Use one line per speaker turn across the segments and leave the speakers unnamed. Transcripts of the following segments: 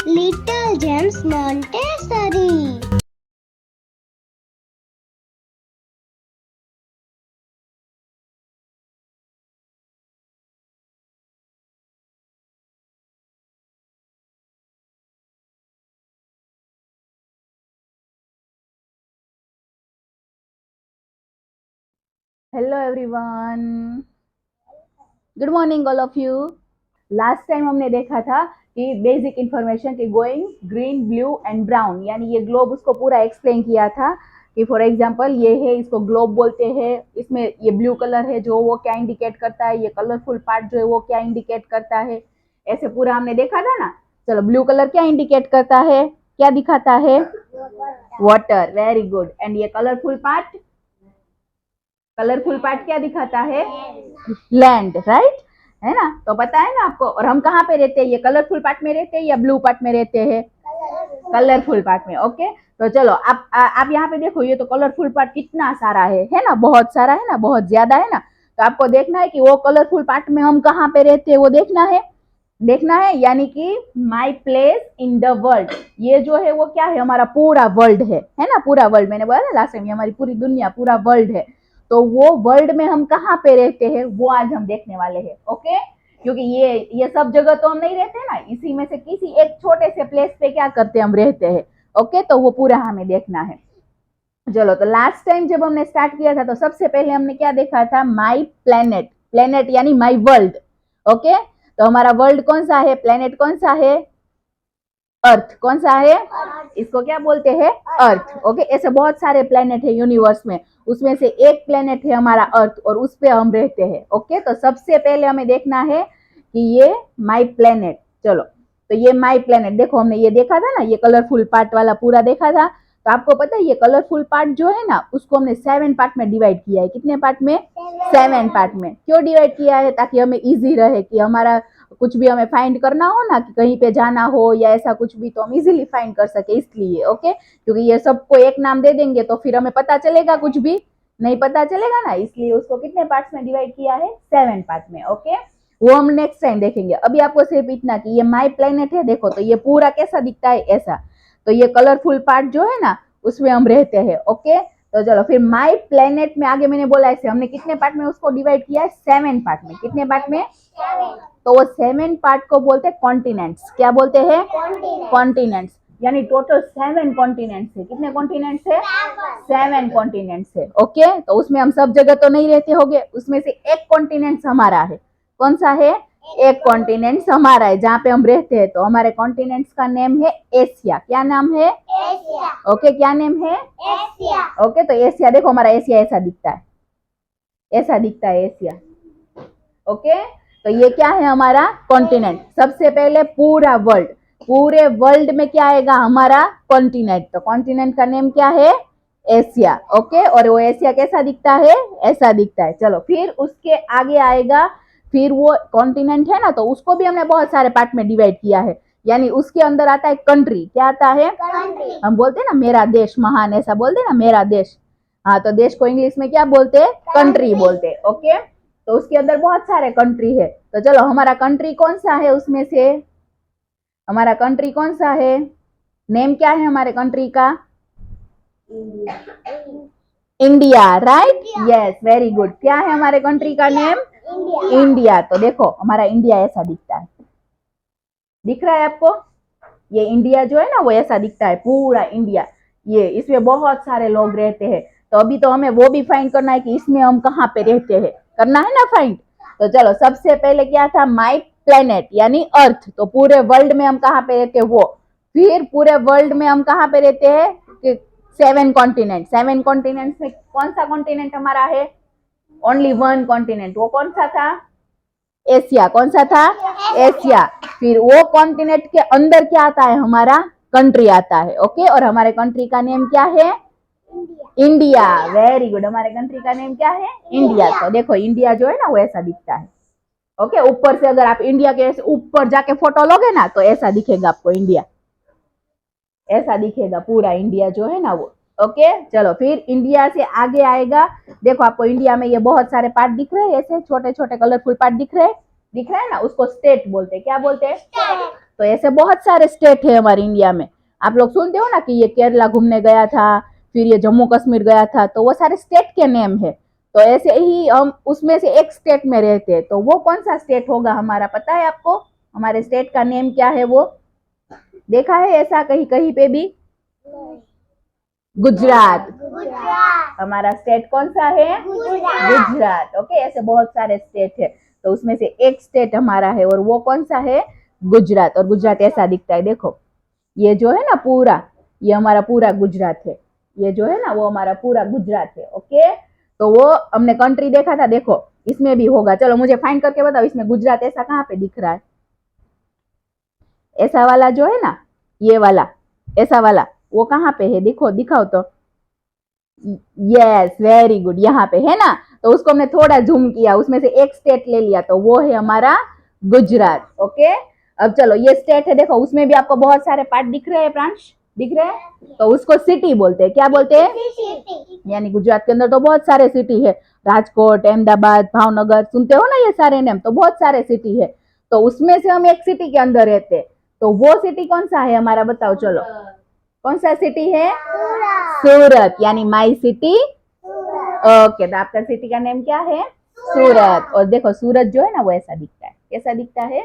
Little Gems Montessori.
Hello everyone, good morning all of you. Last time हमने देखा था कि बेसिक इंफॉर्मेशन कि going green blue and brown, यानी ये ग्लोब उसको पूरा एक्सप्लेन किया था कि फॉर एग्जांपल ये है, इसको ग्लोब बोलते हैं। इसमें ये ब्लू कलर है जो वो क्या इंडिकेट करता है, ये कलरफुल पार्ट जो है वो क्या इंडिकेट करता है, ऐसे पूरा हमने देखा था ना। चलो, ब्लू कलर क्या इंडिकेट करता है, क्या दिखाता है? Water, very good. एंड ये कलरफुल पार्ट, कलरफुल पार्ट क्या दिखाता है? लैंड, राइट, है ना। तो पता है ना आपको। और हम कहाँ पे रहते हैं? ये कलरफुल पार्ट में रहते हैं या ब्लू पार्ट में रहते हैं? कलरफुल पार्ट में। ओके, तो चलो आप यहाँ पे देखो, ये तो कलरफुल पार्ट कितना सारा है ना, बहुत सारा है ना, बहुत ज्यादा है ना। तो आपको देखना है कि वो कलरफुल पार्ट में हम कहाँ पे रहते हैं, वो देखना है। यानी कि my place in the world, ये जो है वो क्या है? हमारा पूरा वर्ल्ड है ना, पूरा वर्ल्ड। मैंने बोला ना लास्ट टाइम, हमारी पूरी दुनिया, पूरा वर्ल्ड है। तो वो वर्ल्ड में हम कहाँ पे रहते हैं वो आज हम देखने वाले हैं। ओके, क्योंकि ये सब जगह तो हम नहीं रहते ना, इसी में से किसी एक छोटे से प्लेस पे क्या करते हम रहते हैं। ओके, तो वो पूरा हमें देखना है। चलो, तो लास्ट टाइम जब हमने स्टार्ट किया था तो सबसे पहले हमने क्या देखा था? माई प्लेनेट, प्लेनेट यानी माई वर्ल्ड। ओके, तो हमारा वर्ल्ड कौन सा है, प्लेनेट कौन सा है? अर्थ। कौन सा है? इसको क्या बोलते हैं? अर्थ। ओके, ऐसे बहुत सारे प्लेनेट है यूनिवर्स में, उसमें से एक प्लेनेट है हमारा अर्थ, और उस पे हम रहते हैं। ओके, तो सबसे पहले हमें देखना है कि ये माई प्लेनेट। चलो, तो ये माई प्लेनेट देखो, हमने ये देखा था ना, ये कलरफुल पार्ट वाला पूरा देखा था। तो आपको पता है ये कलरफुल पार्ट जो है ना, उसको हमने 7 पार्ट में डिवाइड किया है। कितने पार्ट में? 7 पार्ट में। क्यों डिवाइड किया है? ताकि हमें इजी रहे कि हमारा कुछ भी हमें फाइंड करना हो ना, कि कहीं पे जाना हो या ऐसा कुछ भी, तो हम इजीली फाइंड कर सके, इसलिए। ओके, क्योंकि ये सबको एक नाम दे देंगे तो फिर हमें पता चलेगा? कुछ भी नहीं पता चलेगा ना, इसलिए उसको कितने पार्ट्स में डिवाइड किया है? 7 पार्ट में। ओके, वो हम नेक्स्ट टाइम देखेंगे। अभी आपको सिर्फ इतना कि ये माई प्लेनेट है, देखो तो ये पूरा कैसा दिखता है, ऐसा। तो ये कलरफुल पार्ट जो है ना, उसमें हम रहते हैं। ओके, तो चलो फिर माई प्लेनेट में आगे मैंने बोला ऐसे हमने कितने पार्ट में उसको डिवाइड किया है? 7 पार्ट में। कितने पार्ट में? तो वो 7 पार्ट को बोलते हैं कॉन्टिनेंट्स। क्या बोलते हैं? कॉन्टिनेंट्स। यानी टोटल 7 कॉन्टिनेंट्स है। कितने कॉन्टिनेंट्स है? 7 कॉन्टिनेंट्स है। ओके, तो उसमें हम सब जगह तो नहीं रहते होंगे, उसमें से एक कॉन्टिनेंट हमारा है। कौन सा है? एक कॉन्टिनेंट हमारा है जहाँ पे हम रहते हैं। तो हमारे कॉन्टिनेंट्स का नेम है एशिया। क्या नाम है? एशिया। ओके, क्या नेम है? एशिया। ओके, तो एशिया देखो, हमारा एशिया ऐसा दिखता है, ऐसा दिखता है एशिया। ओके, तो ये क्या है? हमारा कॉन्टिनेंट। सबसे पहले पूरा वर्ल्ड, पूरे वर्ल्ड में क्या आएगा? हमारा कॉन्टिनेंट। तो कॉन्टिनेंट का नेम क्या है? एशिया। ओके, और वो एशिया कैसा दिखता है? ऐसा दिखता है। चलो, फिर उसके आगे आएगा, फिर वो कॉन्टिनेंट है ना, तो उसको भी हमने बहुत सारे पार्ट में डिवाइड किया है। यानी उसके अंदर आता है कंट्री। क्या आता है? कंट्री। हम बोलते हैं ना मेरा देश महान, ऐसा बोलते हैं ना, मेरा देश। हाँ, तो देश को इंग्लिश में क्या बोलते हैं? कंट्री बोलते हैं। ओके, तो उसके अंदर बहुत सारे कंट्री है। तो चलो, हमारा कंट्री कौन सा है उसमें से? हमारा कंट्री कौन सा है? नेम क्या है हमारे कंट्री का? India, right, yes, very good. क्या है हमारे कंट्री का नेम? इंडिया। तो देखो, हमारा इंडिया ऐसा दिखता है, दिख रहा है आपको? ये इंडिया जो है ना, वो ऐसा दिखता है, पूरा इंडिया। ये इसमें बहुत सारे लोग रहते हैं। तो अभी तो हमें वो भी फाइंड करना है कि इसमें हम कहाँ पे रहते हैं, करना है ना फाइंड। तो चलो, सबसे पहले क्या था? माई प्लेनेट यानी अर्थ। तो पूरे वर्ल्ड में हम कहाँ पे रहते हैं वो। फिर पूरे वर्ल्ड में हम कहाँ पे रहते हैं? 7 कॉन्टिनेंट। 7 कॉन्टिनेंट्स में कौन सा कॉन्टिनेंट हमारा है? Only 1 continent. वो कौन सा था? एशिया। कौन सा था? एशिया। फिर वो कॉन्टिनेंट के अंदर क्या आता है? हमारा कंट्री आता है। ओके, और हमारे कंट्री का नेम क्या है? इंडिया। वेरी गुड, हमारे कंट्री का नेम क्या है? इंडिया। तो देखो, इंडिया जो है ना, वो ऐसा दिखता है। ओके, ऊपर से अगर आप इंडिया के ऊपर जाके फोटो लोगे ना, तो ऐसा दिखेगा आपको इंडिया, ऐसा दिखेगा पूरा इंडिया जो है ना वो। ओके, चलो फिर इंडिया से आगे आएगा। देखो, आपको इंडिया में ये बहुत सारे पार्ट दिख रहे हैं, ऐसे छोटे छोटे कलरफुल पार्ट दिख रहे हैं ना, उसको स्टेट बोलते हैं। क्या बोलते हैं? तो ऐसे बहुत सारे स्टेट है हमारे इंडिया में। आप लोग सुनते हो ना कि ये केरला घूमने गया था, फिर ये जम्मू कश्मीर गया था, तो वो सारे स्टेट के नेम है। तो ऐसे ही हम उसमें से एक स्टेट में रहते हैं, तो वो कौन सा स्टेट होगा हमारा, पता है आपको? हमारे स्टेट का नेम क्या है वो देखा है ऐसा कहीं कहीं पे भी? गुजरात। हमारा स्टेट कौन सा है? गुजरात। ओके, ऐसे बहुत सारे स्टेट है, तो उसमें से एक स्टेट हमारा है, और वो कौन सा है? गुजरात। और गुजरात ऐसा दिखता है, देखो ये जो है ना पूरा, ये हमारा पूरा गुजरात है। ये जो है ना वो हमारा पूरा गुजरात है। ओके, तो वो हमने कंट्री देखा था, देखो इसमें भी होगा। चलो मुझे फाइंड करके बताओ, इसमें गुजरात ऐसा कहाँ पे दिख रहा है? ऐसा वाला जो है ना, ये वाला ऐसा वाला, वो कहाँ पे है? देखो, दिखाओ तो। यस, वेरी गुड, यहाँ पे है ना। तो उसको हमने थोड़ा जूम किया, उसमें से एक स्टेट ले लिया, तो वो है हमारा गुजरात। ओके, अब चलो ये स्टेट है, देखो उसमें भी आपको बहुत सारे पार्ट दिख रहे हैं, प्रांश दिख रहे हैं, तो उसको सिटी बोलते हैं। क्या बोलते हैं? यानी गुजरात के अंदर तो बहुत सारे सिटी है, राजकोट, अहमदाबाद, भावनगर, सुनते हो ना ये सारे नेम, तो बहुत सारे सिटी है। तो उसमें से हम एक सिटी के अंदर रहते हैं, तो वो सिटी कौन सा है हमारा, बताओ चलो। कौन सा सिटी है? सूरत, यानी माई सिटी। ओके, तो आपका सिटी का नेम क्या है? सूरत। और देखो सूरत जो है ना वो ऐसा दिखता है, कैसा दिखता है?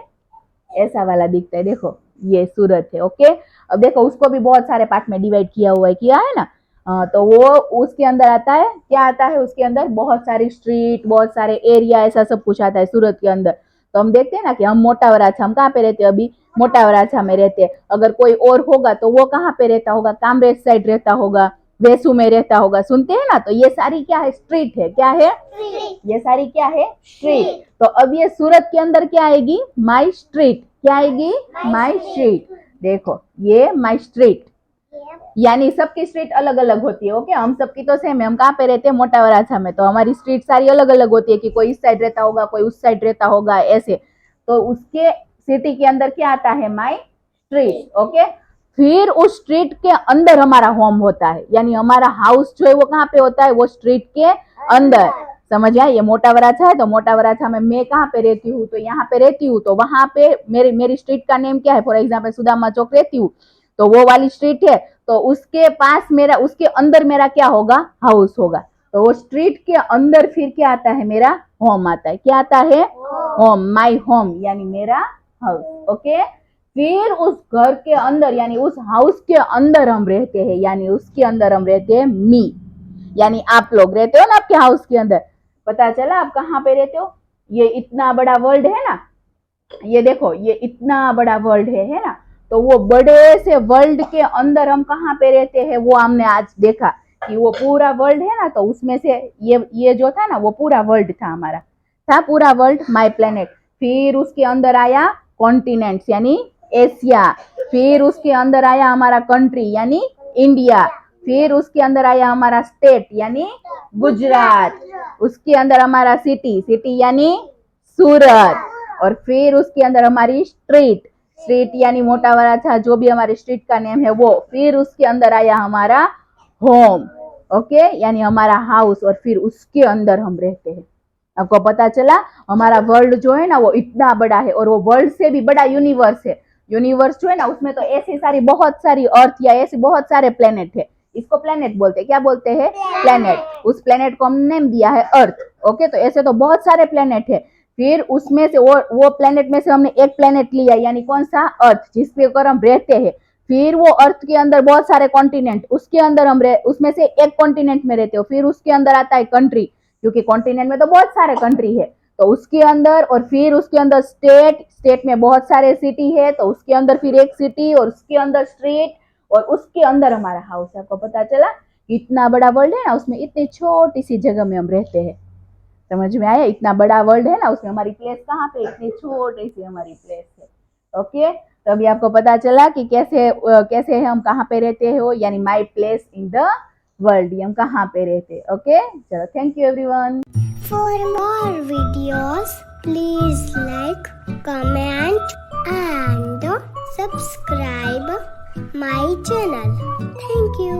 ऐसा वाला दिखता है, देखो ये सूरत है। ओके, अब देखो उसको भी बहुत सारे पार्ट में डिवाइड किया है ना। तो वो उसके अंदर आता है, क्या आता है उसके अंदर? बहुत सारी स्ट्रीट, बहुत सारे एरिया, ऐसा सब कुछ आता है सूरत के अंदर। तो हम देखते हैं ना कि हम मोटा वराछा, हम कहाँ पे रहते हैं अभी? मोटा वराछा में रहते हैं। अगर कोई और होगा तो वो कहाँ पे रहता होगा? कामरेज साइड रहता होगा, वेसू में रहता होगा, सुनते हैं ना। तो ये सारी क्या है? स्ट्रीट है। क्या है? ये सारी क्या है? स्ट्रीट। तो अब ये सूरत के अंदर क्या आएगी? माई स्ट्रीट। क्या आएगी? माई स्ट्रीट। देखो ये माई स्ट्रीट, यानी सबकी स्ट्रीट अलग अलग होती है। ओके, हम सबकी तो सेम है, हम कहाँ पे रहते हैं? मोटा वराछा में, तो हमारी स्ट्रीट सारी अलग अलग होती है कि कोई इस साइड रहता होगा, कोई उस साइड रहता होगा, ऐसे। तो उसके सिटी के अंदर क्या आता है? माई स्ट्रीट। ओके, फिर उस स्ट्रीट के अंदर हमारा होम होता है, यानी हमारा हाउस जो है वो कहाँ पे होता है? वो स्ट्रीट के अंदर। समझ आया? ये मोटा वराछा है, तो मोटा वराछा में मैं कहाँ पे रहती हूँ? तो यहाँ पे रहती हूँ, तो वहां पे मेरी स्ट्रीट का नेम क्या है? फॉर एग्जाम्पल सुदामा चौक रहती हूँ, तो वो वाली स्ट्रीट है, तो उसके पास मेरा, उसके अंदर मेरा क्या होगा? हाउस होगा। तो वो स्ट्रीट के अंदर फिर क्या आता है? मेरा होम आता है। क्या आता है? होम, माई होम, यानी मेरा हाउस। ओके, फिर उस घर के अंदर, यानी उस हाउस के अंदर हम रहते हैं, यानी उसके अंदर हम रहते हैं मी, यानी आप लोग रहते हो ना आपके हाउस के अंदर। पता चला आप कहाँ पे रहते हो? ये इतना बड़ा वर्ल्ड है ना, ये देखो ये इतना बड़ा वर्ल्ड है ना। तो वो बड़े से वर्ल्ड के अंदर हम कहाँ पे रहते हैं, वो हमने आज देखा कि वो पूरा वर्ल्ड है ना। तो उसमें से ये जो था ना, वो पूरा वर्ल्ड था हमारा, था पूरा वर्ल्ड, माई प्लेनेट। फिर उसके अंदर आया कॉन्टिनेंट्स, यानी एशिया। फिर उसके अंदर आया हमारा कंट्री, यानी इंडिया। फिर उसके अंदर आया हमारा स्टेट, यानी गुजरात। उसके अंदर हमारा सिटी यानी सूरत। और फिर उसके अंदर हमारी स्ट्रीट यानी मोटा वराछा, जो भी हमारी स्ट्रीट का नेम है वो। फिर उसके अंदर आया हमारा होम, ओके, यानी हमारा हाउस। और फिर उसके अंदर हम रहते हैं। आपको पता चला हमारा वर्ल्ड जो है ना वो इतना बड़ा है, और वो वर्ल्ड से भी बड़ा यूनिवर्स है। यूनिवर्स जो है ना उसमें तो ऐसी सारी बहुत सारी अर्थ या ऐसे बहुत सारे प्लेनेट है। इसको प्लेनेट बोलते हैं। क्या बोलते हैं? प्लेनेट। उस प्लेनेट को हमने नेम दिया है अर्थ। ओके, तो ऐसे तो बहुत सारे प्लेनेट है। फिर उसमें से वो प्लेनेट में से हमने एक प्लेनेट लिया, यानी कौन सा? अर्थ, जिस पे ऊपर हम रहते हैं। फिर वो अर्थ के अंदर बहुत सारे कॉन्टिनेंट, उसके अंदर हम उसमें से एक कॉन्टिनेंट में रहते हो। फिर उसके अंदर आता है कंट्री, क्योंकि कॉन्टिनेंट में तो बहुत सारे कंट्री है, तो उसके अंदर। और फिर उसके अंदर स्टेट में बहुत सारे सिटी है, तो उसके अंदर फिर एक सिटी, और उसके अंदर स्ट्रीट, और उसके अंदर हमारा हाउस है। आपको पता चला इतना बड़ा वर्ल्ड है ना, उसमें इतनी छोटी सी जगह में हम रहते हैं। समझ में आया? इतना बड़ा वर्ल्ड है ना, उसमें हमारी प्लेस कहाँ पे? इतनी छोटी सी हमारी प्लेस है। ओके, तो अभी आपको पता चला कि कैसे है, हम कहाँ पे रहते हो, यानी my place in the world, हम कहाँ पे रहते हैं। ओके, चलो, thank you everyone.
For more videos, please like, comment and subscribe my channel. Thank you.